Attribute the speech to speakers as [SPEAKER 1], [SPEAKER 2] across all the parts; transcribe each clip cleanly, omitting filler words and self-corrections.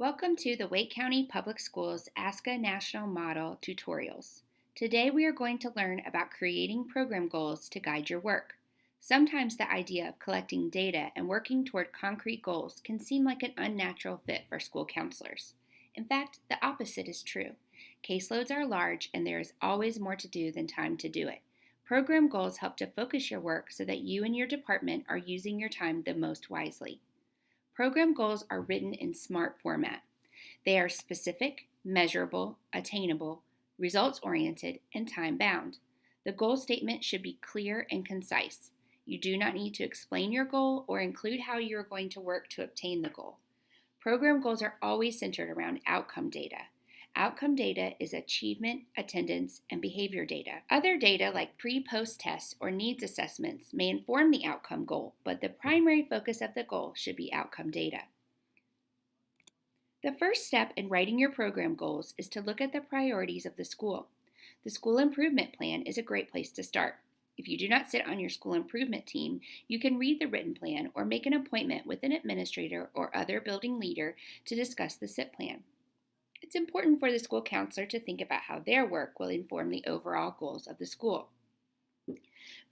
[SPEAKER 1] Welcome to the Wake County Public Schools ASCA National Model tutorials. Today we are going to learn about creating program goals to guide your work. Sometimes the idea of collecting data and working toward concrete goals can seem like an unnatural fit for school counselors. In fact, the opposite is true. Caseloads are large and there is always more to do than time to do it. Program goals help to focus your work so that you and your department are using your time the most wisely. Program goals are written in SMART format. They are specific, measurable, attainable, results-oriented, and time-bound. The goal statement should be clear and concise. You do not need to explain your goal or include how you are going to work to obtain the goal. Program goals are always centered around outcome data. Outcome data is achievement, attendance, and behavior data. Other data like pre-post tests or needs assessments may inform the outcome goal, but the primary focus of the goal should be outcome data. The first step in writing your program goals is to look at the priorities of the school. The school improvement plan is a great place to start. If you do not sit on your school improvement team, you can read the written plan or make an appointment with an administrator or other building leader to discuss the SIP plan. It's important for the school counselor to think about how their work will inform the overall goals of the school.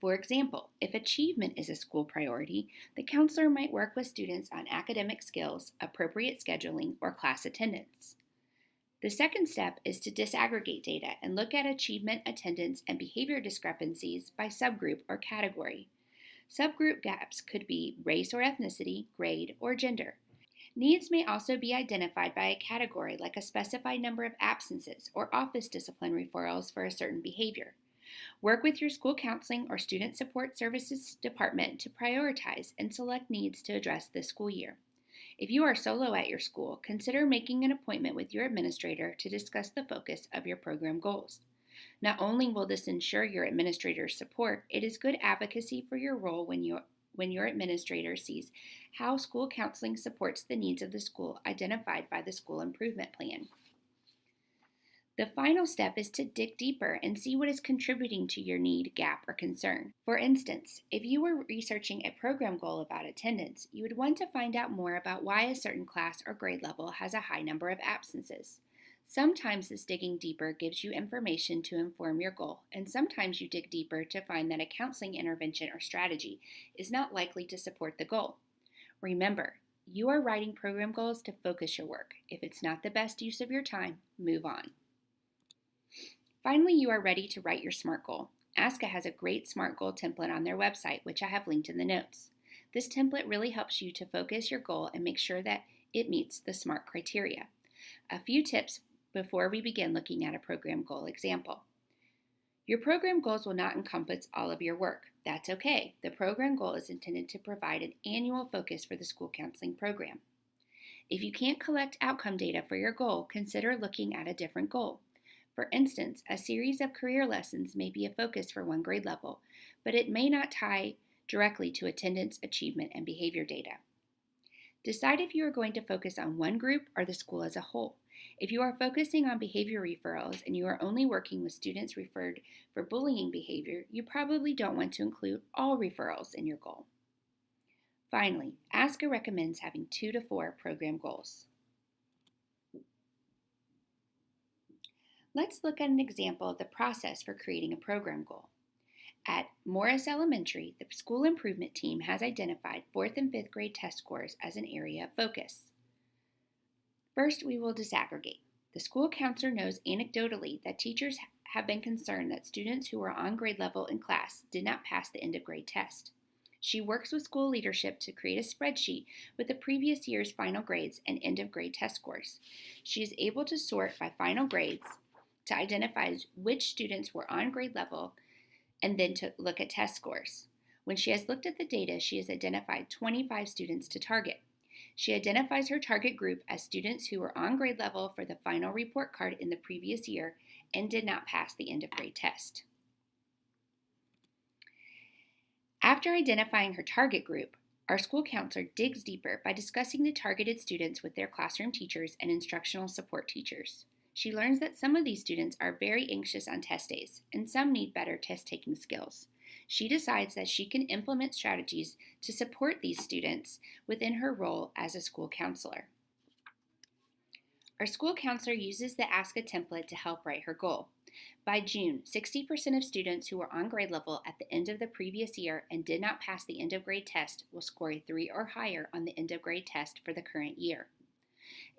[SPEAKER 1] For example, if achievement is a school priority, the counselor might work with students on academic skills, appropriate scheduling, or class attendance. The second step is to disaggregate data and look at achievement, attendance, and behavior discrepancies by subgroup or category. Subgroup gaps could be race or ethnicity, grade, or gender. Needs may also be identified by a category like a specified number of absences or office discipline referrals for a certain behavior. Work with your school counseling or student support services department to prioritize and select needs to address this school year. If you are solo at your school, consider making an appointment with your administrator to discuss the focus of your program goals. Not only will this ensure your administrator's support, it is good advocacy for your role when your administrator sees how school counseling supports the needs of the school identified by the school improvement plan. The final step is to dig deeper and see what is contributing to your need, gap, or concern. For instance, if you were researching a program goal about attendance, you would want to find out more about why a certain class or grade level has a high number of absences. Sometimes this digging deeper gives you information to inform your goal, and sometimes you dig deeper to find that a counseling intervention or strategy is not likely to support the goal. Remember, you are writing program goals to focus your work. If it's not the best use of your time, move on. Finally, you are ready to write your SMART goal. ASCA has a great SMART goal template on their website, which I have linked in the notes. This template really helps you to focus your goal and make sure that it meets the SMART criteria. A few tips before we begin looking at a program goal example. Your program goals will not encompass all of your work. That's okay. The program goal is intended to provide an annual focus for the school counseling program. If you can't collect outcome data for your goal, consider looking at a different goal. For instance, a series of career lessons may be a focus for one grade level, but it may not tie directly to attendance, achievement, and behavior data. Decide if you are going to focus on one group or the school as a whole. If you are focusing on behavior referrals and you are only working with students referred for bullying behavior, you probably don't want to include all referrals in your goal. Finally, ASCA recommends having 2 to 4 program goals. Let's look at an example of the process for creating a program goal. At Morris Elementary, the school improvement team has identified 4th and 5th grade test scores as an area of focus. First, we will disaggregate. The school counselor knows anecdotally that teachers have been concerned that students who were on grade level in class did not pass the end of grade test. She works with school leadership to create a spreadsheet with the previous year's final grades and end of grade test scores. She is able to sort by final grades to identify which students were on grade level and then to look at test scores. When she has looked at the data, she has identified 25 students to target. She identifies her target group as students who were on grade level for the final report card in the previous year and did not pass the end of grade test. After identifying her target group, our school counselor digs deeper by discussing the targeted students with their classroom teachers and instructional support teachers. She learns that some of these students are very anxious on test days, and some need better test-taking skills. She decides that she can implement strategies to support these students within her role as a school counselor. Our school counselor uses the Ask a template to help write her goal. By June, 60% of students who were on grade level at the end of the previous year and did not pass the end of grade test will score a 3 or higher on the end of grade test for the current year.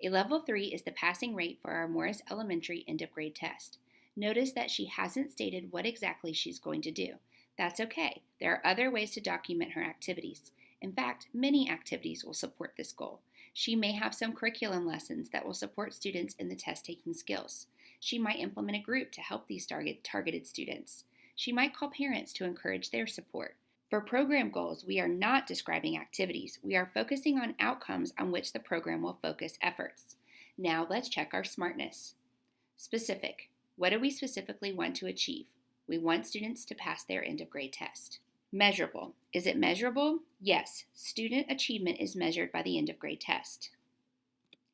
[SPEAKER 1] A level 3 is the passing rate for our Morris Elementary end of grade test. Notice that she hasn't stated what exactly she's going to do. That's okay. There are other ways to document her activities. In fact, many activities will support this goal. She may have some curriculum lessons that will support students in the test-taking skills. She might implement a group to help these targeted students. She might call parents to encourage their support. For program goals, we are not describing activities. We are focusing on outcomes on which the program will focus efforts. Now let's check our smartness. Specific. What do we specifically want to achieve? We want students to pass their end of grade test. Measurable. Is it measurable? Yes. Student achievement is measured by the end of grade test.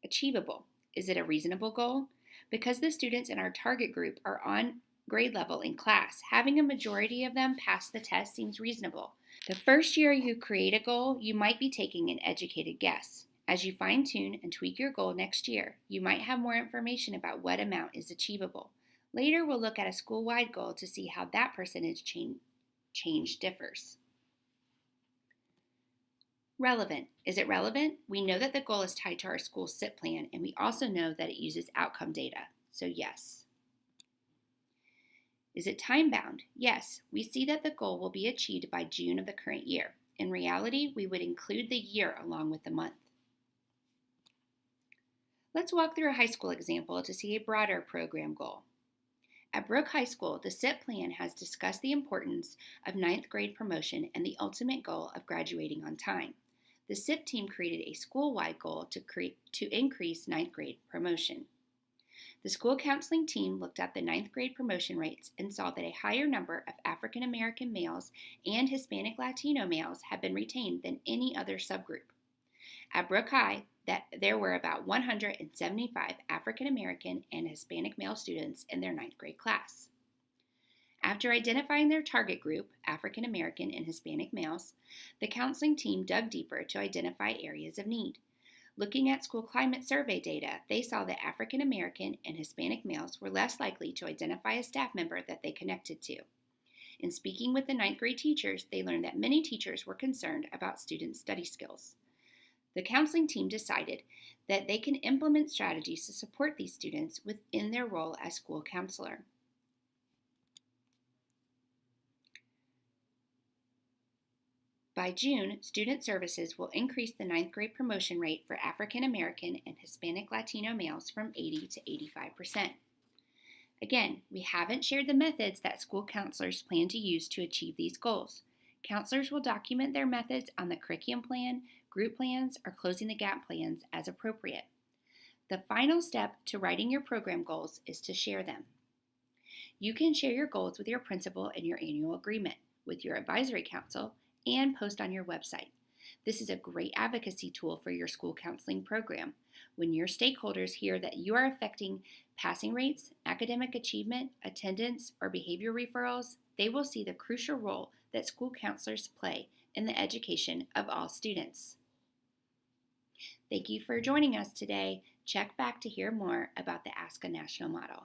[SPEAKER 1] Achievable. Is it a reasonable goal? Because the students in our target group are on grade level in class, having a majority of them pass the test seems reasonable. The first year you create a goal, you might be taking an educated guess. As you fine-tune and tweak your goal next year, you might have more information about what amount is achievable. Later, we'll look at a school-wide goal to see how that percentage change differs. Relevant. Is it relevant? We know that the goal is tied to our school SIP plan, and we also know that it uses outcome data, so yes. Is it time-bound? Yes. We see that the goal will be achieved by June of the current year. In reality, we would include the year along with the month. Let's walk through a high school example to see a broader program goal. At Brooke High School, the SIP plan has discussed the importance of 9th grade promotion and the ultimate goal of graduating on time. The SIP team created a school-wide goal to increase 9th grade promotion. The school counseling team looked at the 9th grade promotion rates and saw that a higher number of African American males and Hispanic Latino males had been retained than any other subgroup. At Brooke High, there were about 175 African American and Hispanic male students in their 9th grade class. After identifying their target group, African American and Hispanic males, the counseling team dug deeper to identify areas of need. Looking at school climate survey data, they saw that African American and Hispanic males were less likely to identify a staff member that they connected to. In speaking with the 9th grade teachers, they learned that many teachers were concerned about students' study skills. The counseling team decided that they can implement strategies to support these students within their role as school counselor. By June, Student Services will increase the 9th grade promotion rate for African American and Hispanic Latino males from 80 to 85%. Again, we haven't shared the methods that school counselors plan to use to achieve these goals. Counselors will document their methods on the curriculum plan, group plans, or closing the gap plans as appropriate. The final step to writing your program goals is to share them. You can share your goals with your principal in your annual agreement, with your advisory council, and post on your website. This is a great advocacy tool for your school counseling program. When your stakeholders hear that you are affecting passing rates, academic achievement, attendance, or behavior referrals, they will see the crucial role that school counselors play in the education of all students. Thank you for joining us today. Check back to hear more about the Ask a National model.